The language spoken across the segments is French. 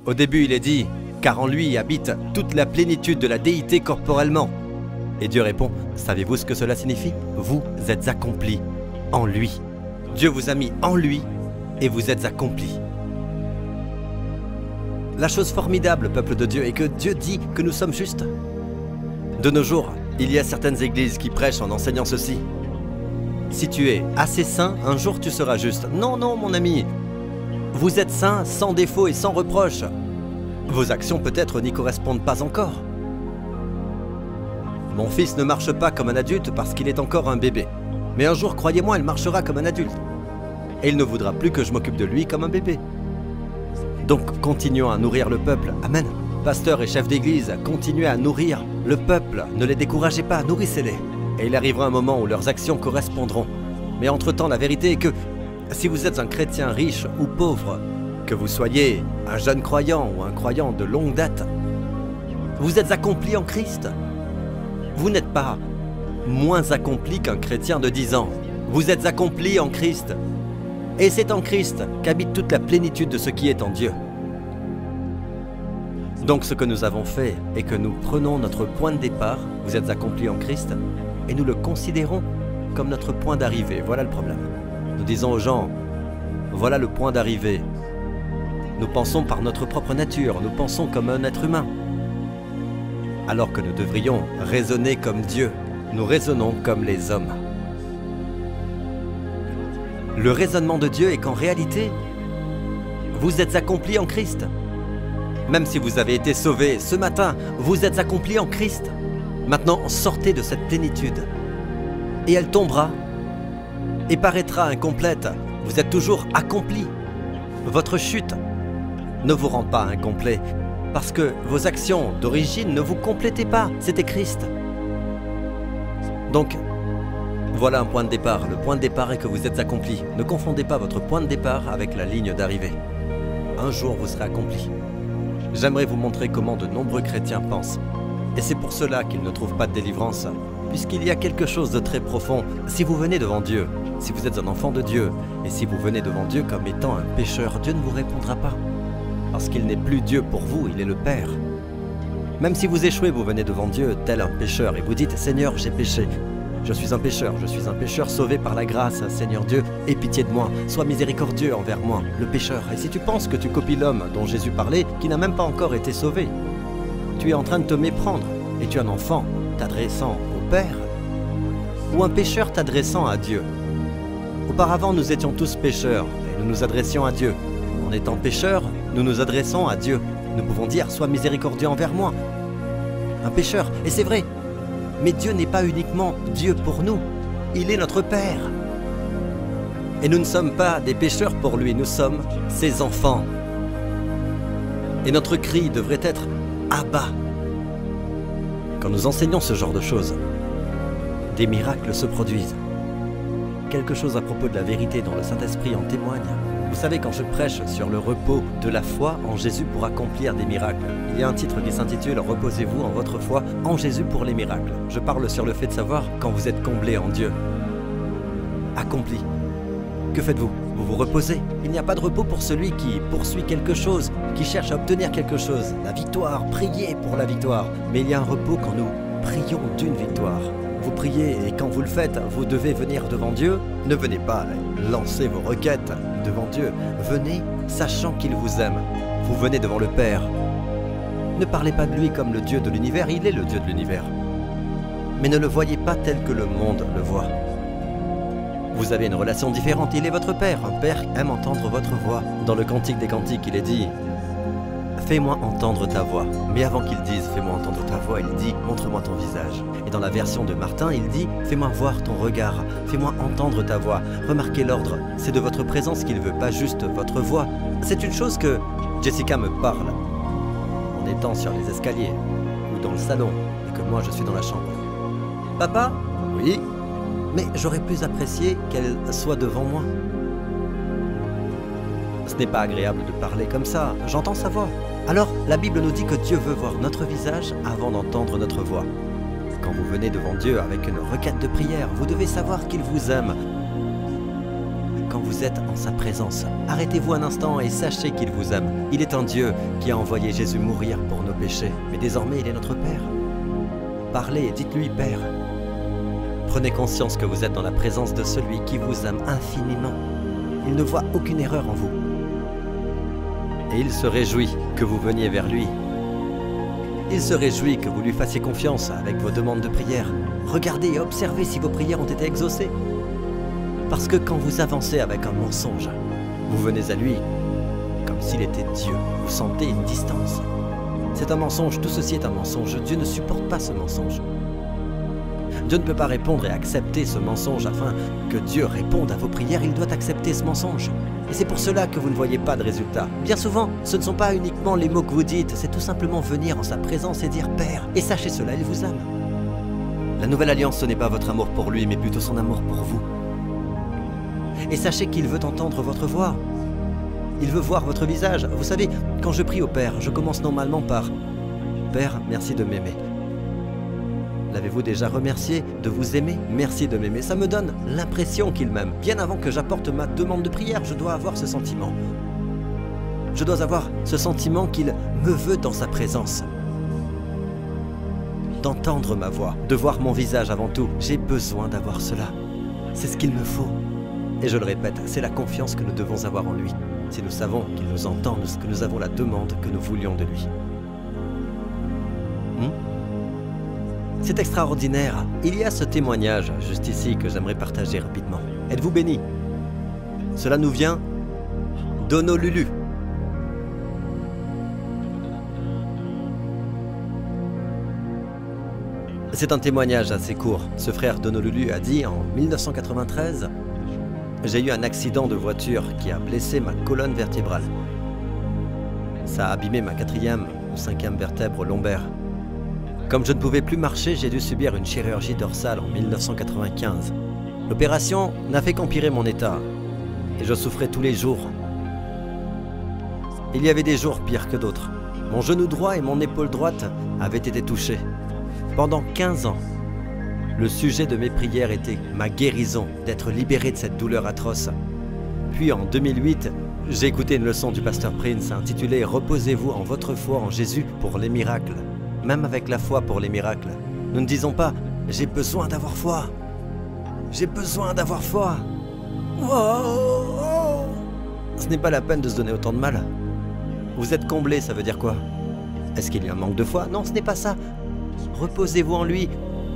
Au début, il est dit, car en lui habite toute la plénitude de la déité corporellement. Et Dieu répond, savez-vous ce que cela signifie? Vous êtes accomplis en lui. Dieu vous a mis en lui et vous êtes accomplis. La chose formidable, peuple de Dieu, est que Dieu dit que nous sommes justes. De nos jours, il y a certaines églises qui prêchent en enseignant ceci. Si tu es assez saint, un jour tu seras juste. Non, non, mon ami. Vous êtes saint, sans défaut et sans reproche. Vos actions peut-être n'y correspondent pas encore. Mon fils ne marche pas comme un adulte parce qu'il est encore un bébé. Mais un jour, croyez-moi, il marchera comme un adulte. Et il ne voudra plus que je m'occupe de lui comme un bébé. Donc, continuons à nourrir le peuple. Amen. Pasteurs et chefs d'église, continuez à nourrir le peuple. Ne les découragez pas, nourrissez-les. Et il arrivera un moment où leurs actions correspondront. Mais entre-temps, la vérité est que si vous êtes un chrétien riche ou pauvre, que vous soyez un jeune croyant ou un croyant de longue date, vous êtes accompli en Christ. Vous n'êtes pas moins accompli qu'un chrétien de 10 ans. Vous êtes accompli en Christ. Et c'est en Christ qu'habite toute la plénitude de ce qui est en Dieu. Donc ce que nous avons fait est que nous prenons notre point de départ, vous êtes accompli en Christ, et nous le considérons comme notre point d'arrivée. Voilà le problème. Nous disons aux gens, voilà le point d'arrivée. Nous pensons par notre propre nature, nous pensons comme un être humain. Alors que nous devrions raisonner comme Dieu, nous raisonnons comme les hommes. Le raisonnement de Dieu est qu'en réalité, vous êtes accomplis en Christ. Même si vous avez été sauvés ce matin, vous êtes accomplis en Christ. Maintenant, sortez de cette plénitude. Et elle tombera et paraîtra incomplète. Vous êtes toujours accomplis. Votre chute ne vous rend pas incomplet. Parce que vos actions d'origine ne vous complétaient pas, c'était Christ. Donc, voilà un point de départ. Le point de départ est que vous êtes accompli. Ne confondez pas votre point de départ avec la ligne d'arrivée. Un jour, vous serez accompli. J'aimerais vous montrer comment de nombreux chrétiens pensent. Et c'est pour cela qu'ils ne trouvent pas de délivrance. Puisqu'il y a quelque chose de très profond. Si vous venez devant Dieu, si vous êtes un enfant de Dieu, et si vous venez devant Dieu comme étant un pécheur, Dieu ne vous répondra pas. Parce qu'il n'est plus Dieu pour vous, il est le Père. Même si vous échouez, vous venez devant Dieu tel un pécheur et vous dites « Seigneur, j'ai péché. Je suis un pécheur sauvé par la grâce. Seigneur Dieu, aie pitié de moi. Sois miséricordieux envers moi, le pécheur. » Et si tu penses que tu copies l'homme dont Jésus parlait, qui n'a même pas encore été sauvé, tu es en train de te méprendre et tu es un enfant t'adressant au Père ou un pécheur t'adressant à Dieu. Auparavant, nous étions tous pécheurs et nous nous adressions à Dieu. En étant pécheurs, nous nous adressons à Dieu. Nous pouvons dire « Sois miséricordieux envers moi ». Un pécheur, et c'est vrai. Mais Dieu n'est pas uniquement Dieu pour nous. Il est notre Père. Et nous ne sommes pas des pécheurs pour lui, nous sommes ses enfants. Et notre cri devrait être « Abba ». Quand nous enseignons ce genre de choses, des miracles se produisent. Quelque chose à propos de la vérité dont le Saint-Esprit en témoigne. Vous savez, quand je prêche sur le repos de la foi en Jésus pour accomplir des miracles, il y a un titre qui s'intitule « Reposez-vous en votre foi en Jésus pour les miracles ». Je parle sur le fait de savoir quand vous êtes comblé en Dieu. Accompli. Que faites-vous? Vous vous reposez. Il n'y a pas de repos pour celui qui poursuit quelque chose, qui cherche à obtenir quelque chose. La victoire, priez pour la victoire. Mais il y a un repos quand nous prions d'une victoire. Vous priez et quand vous le faites, vous devez venir devant Dieu. Ne venez pas lancer vos requêtes devant Dieu. Venez sachant qu'il vous aime. Vous venez devant le Père. Ne parlez pas de lui comme le Dieu de l'univers, il est le Dieu de l'univers. Mais ne le voyez pas tel que le monde le voit. Vous avez une relation différente, il est votre Père. Un Père aime entendre votre voix. Dans le Cantique des Cantiques, il est dit « Fais-moi entendre ta voix ». Mais avant qu'il dise « Fais-moi entendre ta voix », il dit « Montre-moi ton visage ». Et dans la version de Martin, il dit « Fais-moi voir ton regard, fais-moi entendre ta voix ». Remarquez l'ordre, c'est de votre présence qu'il veut, pas juste votre voix. C'est une chose que Jessica me parle en étant sur les escaliers ou dans le salon et que moi je suis dans la chambre. « Papa ?» ?»« Oui ?» ?»« Mais j'aurais plus apprécié qu'elle soit devant moi. » Ce n'est pas agréable de parler comme ça, j'entends sa voix. Alors, la Bible nous dit que Dieu veut voir notre visage avant d'entendre notre voix. Quand vous venez devant Dieu avec une requête de prière, vous devez savoir qu'il vous aime. Quand vous êtes en sa présence. Arrêtez-vous un instant et sachez qu'il vous aime. Il est un Dieu qui a envoyé Jésus mourir pour nos péchés, mais désormais il est notre Père. Parlez et dites-lui Père. Prenez conscience que vous êtes dans la présence de celui qui vous aime infiniment. Il ne voit aucune erreur en vous. Et il se réjouit que vous veniez vers lui. Il se réjouit que vous lui fassiez confiance avec vos demandes de prière. Regardez et observez si vos prières ont été exaucées. Parce que quand vous avancez avec un mensonge, vous venez à lui comme s'il était Dieu. Vous sentez une distance. C'est un mensonge, tout ceci est un mensonge. Dieu ne supporte pas ce mensonge. Dieu ne peut pas répondre et accepter ce mensonge afin que Dieu réponde à vos prières. Il doit accepter ce mensonge. Et c'est pour cela que vous ne voyez pas de résultat. Bien souvent, ce ne sont pas uniquement les mots que vous dites, c'est tout simplement venir en sa présence et dire « Père ». Et sachez cela, il vous aime. La nouvelle alliance, ce n'est pas votre amour pour lui, mais plutôt son amour pour vous. Et sachez qu'il veut entendre votre voix. Il veut voir votre visage. Vous savez, quand je prie au Père, je commence normalement par « Père, merci de m'aimer ». L'avez-vous déjà remercié de vous aimer? Merci de m'aimer. Ça me donne l'impression qu'il m'aime. Bien avant que j'apporte ma demande de prière, je dois avoir ce sentiment. Je dois avoir ce sentiment qu'il me veut dans sa présence. D'entendre ma voix, de voir mon visage avant tout. J'ai besoin d'avoir cela. C'est ce qu'il me faut. Et je le répète, c'est la confiance que nous devons avoir en lui. Si nous savons qu'il nous entend, que nous avons la demande que nous voulions de lui. C'est extraordinaire. Il y a ce témoignage, juste ici, que j'aimerais partager rapidement. Êtes-vous bénis? Cela nous vient d'Honolulu. C'est un témoignage assez court. Ce frère d'Honolulu a dit en 1993 « J'ai eu un accident de voiture qui a blessé ma colonne vertébrale. Ça a abîmé ma 4e ou 5e vertèbre lombaire. Comme je ne pouvais plus marcher, j'ai dû subir une chirurgie dorsale en 1995. L'opération n'a fait qu'empirer mon état et je souffrais tous les jours. Il y avait des jours pires que d'autres. Mon genou droit et mon épaule droite avaient été touchés. Pendant 15 ans, le sujet de mes prières était ma guérison, d'être libéré de cette douleur atroce. Puis en 2008, j'ai écouté une leçon du pasteur Prince intitulée « Reposez-vous en votre foi en Jésus pour les miracles ». Même avec la foi pour les miracles, nous ne disons pas « j'ai besoin d'avoir foi ». J'ai besoin d'avoir foi. Oh. Ce n'est pas la peine de se donner autant de mal. Vous êtes comblé, ça veut dire quoi? Est-ce qu'il y a un manque de foi? Non, ce n'est pas ça. Reposez-vous en lui.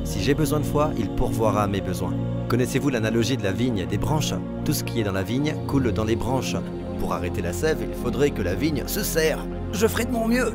Si j'ai besoin de foi, il pourvoira à mes besoins. Connaissez-vous l'analogie de la vigne et des branches? Tout ce qui est dans la vigne coule dans les branches. Pour arrêter la sève, il faudrait que la vigne se serre. Je ferai de mon mieux.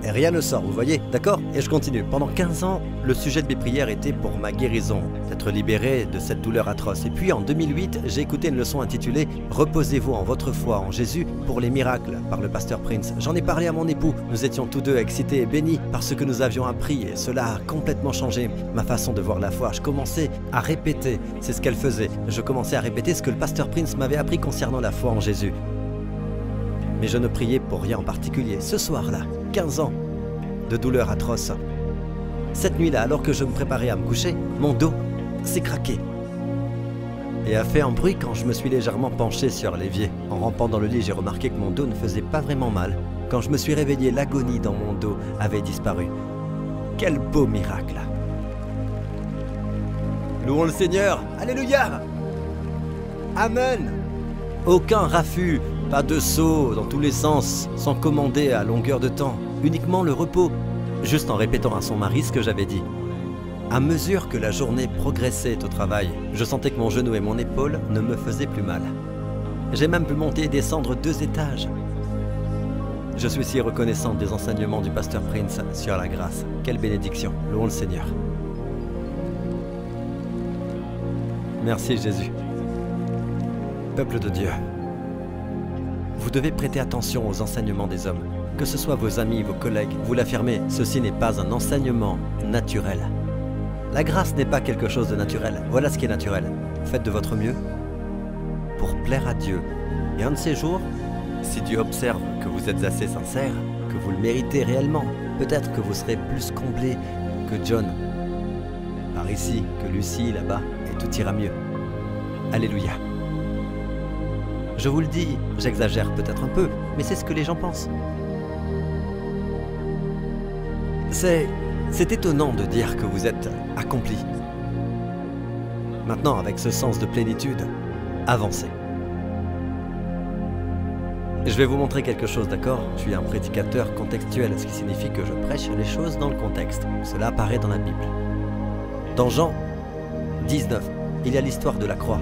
Et rien ne sort, vous voyez, d'accord? Et je continue. Pendant 15 ans, le sujet de mes prières était pour ma guérison, d'être libéré de cette douleur atroce. Et puis en 2008, j'ai écouté une leçon intitulée « Reposez-vous en votre foi en Jésus pour les miracles » par le pasteur Prince. J'en ai parlé à mon époux. Nous étions tous deux excités et bénis par ce que nous avions appris et cela a complètement changé ma façon de voir la foi. Je commençais à répéter, c'est ce qu'elle faisait. Je commençais à répéter ce que le pasteur Prince m'avait appris concernant la foi en Jésus. Mais je ne priais pour rien en particulier. Ce soir-là, 15 ans de douleur atroce. Cette nuit-là, alors que je me préparais à me coucher, mon dos s'est craqué et a fait un bruit quand je me suis légèrement penché sur l'évier. En rampant dans le lit, j'ai remarqué que mon dos ne faisait pas vraiment mal. Quand je me suis réveillé, l'agonie dans mon dos avait disparu. Quel beau miracle! Louons le Seigneur! Alléluia! Amen! Aucun raffut, pas de saut dans tous les sens, sans commander à longueur de temps. Uniquement le repos, juste en répétant à son mari ce que j'avais dit. À mesure que la journée progressait au travail, je sentais que mon genou et mon épaule ne me faisaient plus mal. J'ai même pu monter et descendre 2 étages. Je suis si reconnaissant des enseignements du pasteur Prince sur la grâce. Quelle bénédiction, louons le Seigneur. Merci Jésus. Peuple de Dieu, vous devez prêter attention aux enseignements des hommes. Que ce soit vos amis, vos collègues, vous l'affirmez, ceci n'est pas un enseignement naturel. La grâce n'est pas quelque chose de naturel. Voilà ce qui est naturel. Faites de votre mieux pour plaire à Dieu. Et un de ces jours, si Dieu observe que vous êtes assez sincère, que vous le méritez réellement, peut-être que vous serez plus comblé que John par ici, que Lucie là-bas, et tout ira mieux. Alléluia. Je vous le dis, j'exagère peut-être un peu, mais c'est ce que les gens pensent. C'est étonnant de dire que vous êtes accompli. Maintenant, avec ce sens de plénitude, avancez. Je vais vous montrer quelque chose, d'accord? Je suis un prédicateur contextuel, ce qui signifie que je prêche les choses dans le contexte. Cela apparaît dans la Bible. Dans Jean 19, il y a l'histoire de la croix.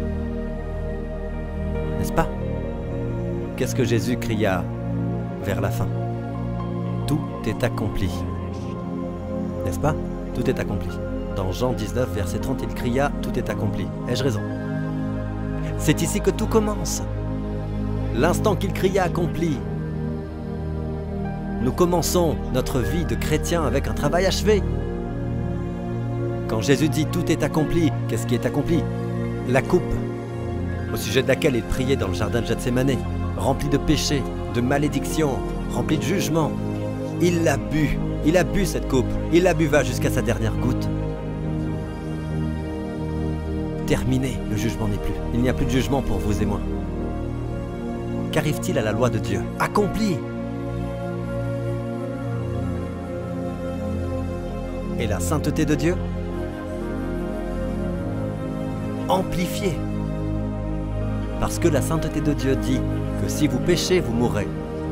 N'est-ce pas? Qu'est-ce que Jésus cria vers la fin? Tout est accompli. N'est-ce pas? Tout est accompli. Dans Jean 19, verset 30, il cria « Tout est accompli ». Ai-je raison? C'est ici que tout commence. L'instant qu'il cria « Accompli », nous commençons notre vie de chrétien avec un travail achevé. Quand Jésus dit « Tout est accompli », qu'est-ce qui est accompli? La coupe, au sujet de laquelle il priait dans le jardin de Gethsémanée, remplie de péché, de malédiction, remplie de jugement. Il l'a bu. Il a bu cette coupe, il la buva jusqu'à sa dernière goutte. Terminé, le jugement n'est plus. Il n'y a plus de jugement pour vous et moi. Qu'arrive-t-il à la loi de Dieu? Accompli. Et la sainteté de Dieu? Amplifiée. Parce que la sainteté de Dieu dit que si vous péchez, vous mourrez.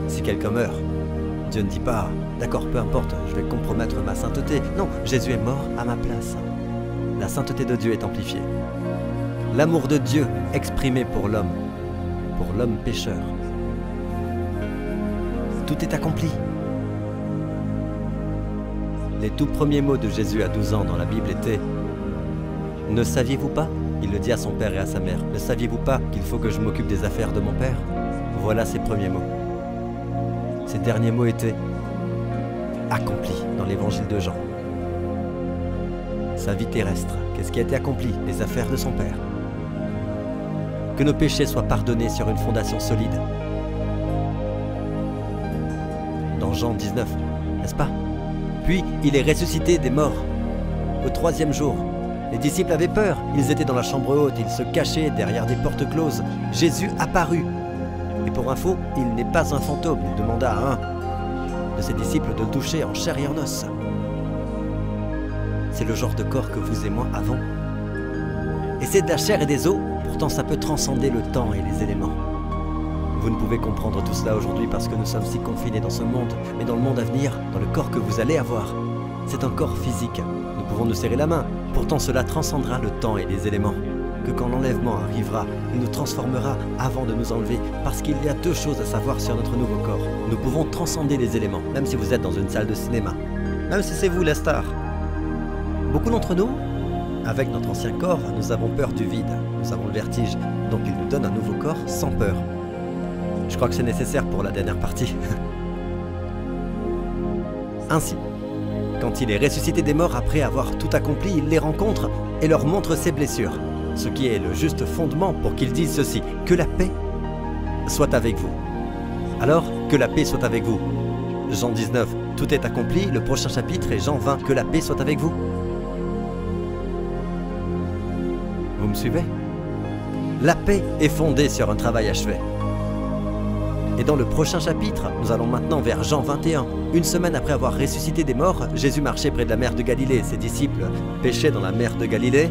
Si quelqu'un meurt, Dieu ne dit pas « D'accord, peu importe, je vais compromettre ma sainteté ». Non, Jésus est mort à ma place. La sainteté de Dieu est amplifiée. L'amour de Dieu exprimé pour l'homme pécheur. Tout est accompli. Les tout premiers mots de Jésus à 12 ans dans la Bible étaient « Ne saviez-vous pas ?» Il le dit à son père et à sa mère. « Ne saviez-vous pas qu'il faut que je m'occupe des affaires de mon père ?» Voilà ses premiers mots. Ces derniers mots étaient accomplis dans l'évangile de Jean. Sa vie terrestre, qu'est-ce qui a été accompli? Les affaires de son Père. Que nos péchés soient pardonnés sur une fondation solide. Dans Jean 19, n'est-ce pas? Puis il est ressuscité des morts. Au 3e jour, les disciples avaient peur. Ils étaient dans la chambre haute, ils se cachaient derrière des portes closes. Jésus apparut. Et pour info, il n'est pas un fantôme. Il demanda à un de ses disciples de le toucher en chair et en os. C'est le genre de corps que vous et moi avons. Et c'est de la chair et des os, pourtant ça peut transcender le temps et les éléments. Vous ne pouvez comprendre tout cela aujourd'hui parce que nous sommes si confinés dans ce monde, mais dans le monde à venir, dans le corps que vous allez avoir, c'est un corps physique. Nous pouvons nous serrer la main, pourtant cela transcendra le temps et les éléments. Que quand l'enlèvement arrivera, il nous transformera avant de nous enlever, parce qu'il y a 2 choses à savoir sur notre nouveau corps. Nous pouvons transcender les éléments, même si vous êtes dans une salle de cinéma, même si c'est vous la star. Beaucoup d'entre nous, avec notre ancien corps, nous avons peur du vide, nous avons le vertige, donc il nous donne un nouveau corps sans peur. Je crois que c'est nécessaire pour la dernière partie. Ainsi, quand il est ressuscité des morts après avoir tout accompli, il les rencontre et leur montre ses blessures. Ce qui est le juste fondement pour qu'ils disent ceci, que la paix soit avec vous. Alors, que la paix soit avec vous. Jean 19, tout est accompli, le prochain chapitre est Jean 20, que la paix soit avec vous. Vous me suivez? La paix est fondée sur un travail achevé. Et dans le prochain chapitre, nous allons maintenant vers Jean 21. Une semaine après avoir ressuscité des morts, Jésus marchait près de la mer de Galilée. Ses disciples pêchaient dans la mer de Galilée.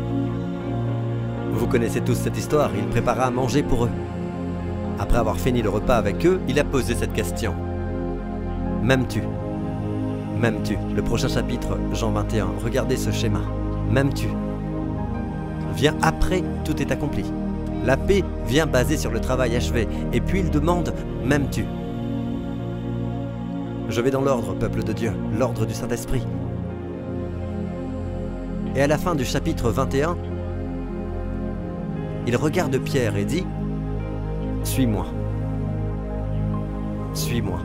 Vous connaissez tous cette histoire, il prépara à manger pour eux. Après avoir fini le repas avec eux, il a posé cette question. M'aimes-tu? M'aimes-tu? Le prochain chapitre, Jean 21, regardez ce schéma. M'aimes-tu? Vient après, tout est accompli. La paix vient basée sur le travail achevé. Et puis il demande, m'aimes-tu? Je vais dans l'ordre, peuple de Dieu, l'ordre du Saint-Esprit. Et à la fin du chapitre 21, il regarde Pierre et dit « Suis-moi. Suis-moi. »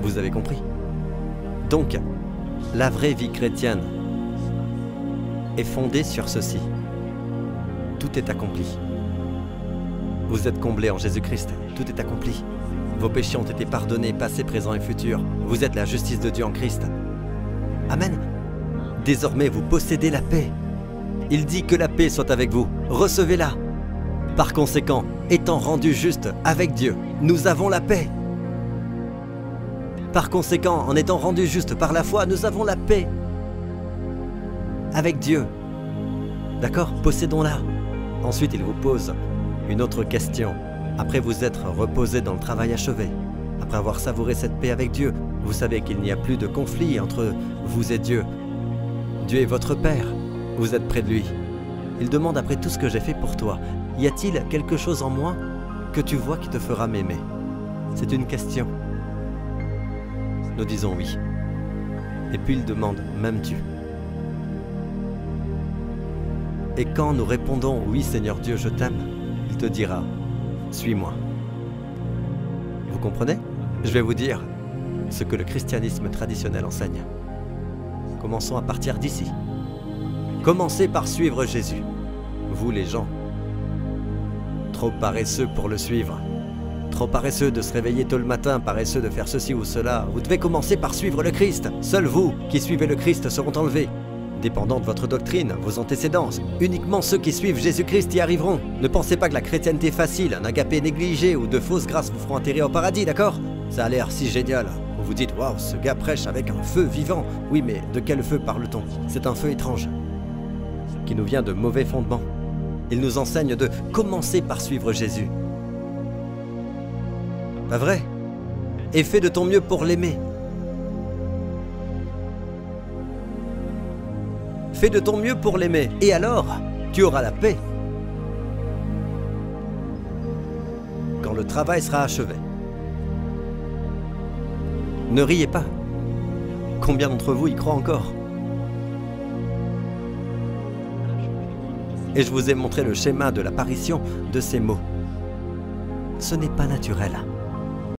Vous avez compris? Donc, la vraie vie chrétienne est fondée sur ceci. Tout est accompli. Vous êtes comblés en Jésus-Christ. Tout est accompli. Vos péchés ont été pardonnés, passés, présents et futurs. Vous êtes la justice de Dieu en Christ. Amen. Désormais, vous possédez la paix. Il dit que la paix soit avec vous. Recevez-la. Par conséquent, étant rendus justes avec Dieu, nous avons la paix. Par conséquent, en étant rendus justes par la foi, nous avons la paix avec Dieu. D'accord? Possédons-la. Ensuite, il vous pose une autre question. Après vous être reposé dans le travail achevé, après avoir savouré cette paix avec Dieu, vous savez qu'il n'y a plus de conflit entre vous et Dieu. Dieu est votre Père. Vous êtes près de lui. Il demande après tout ce que j'ai fait pour toi, y a-t-il quelque chose en moi que tu vois qui te fera m'aimer? C'est une question. Nous disons oui. Et puis il demande, m'aimes-tu? Et quand nous répondons oui Seigneur Dieu, je t'aime, il te dira, suis-moi. Vous comprenez? Je vais vous dire ce que le christianisme traditionnel enseigne. Commençons à partir d'ici. Commencez par suivre Jésus. Vous les gens, trop paresseux pour le suivre, trop paresseux de se réveiller tôt le matin, paresseux de faire ceci ou cela, vous devez commencer par suivre le Christ. Seuls vous qui suivez le Christ seront enlevés. Dépendant de votre doctrine, vos antécédents, uniquement ceux qui suivent Jésus-Christ y arriveront. Ne pensez pas que la chrétienté facile, un agapé négligé ou de fausses grâces vous feront atterrir au paradis, d'accord? Ça a l'air si génial. Vous vous dites, waouh, ce gars prêche avec un feu vivant. Oui, mais de quel feu parle-t-on? C'est un feu étrange, qui nous vient de mauvais fondements. Il nous enseigne de commencer par suivre Jésus. Pas vrai? Et fais de ton mieux pour l'aimer. Fais de ton mieux pour l'aimer. Et alors, tu auras la paix. Quand le travail sera achevé. Ne riez pas. Combien d'entre vous y croient encore? Et je vous ai montré le schéma de l'apparition de ces mots. Ce n'est pas naturel.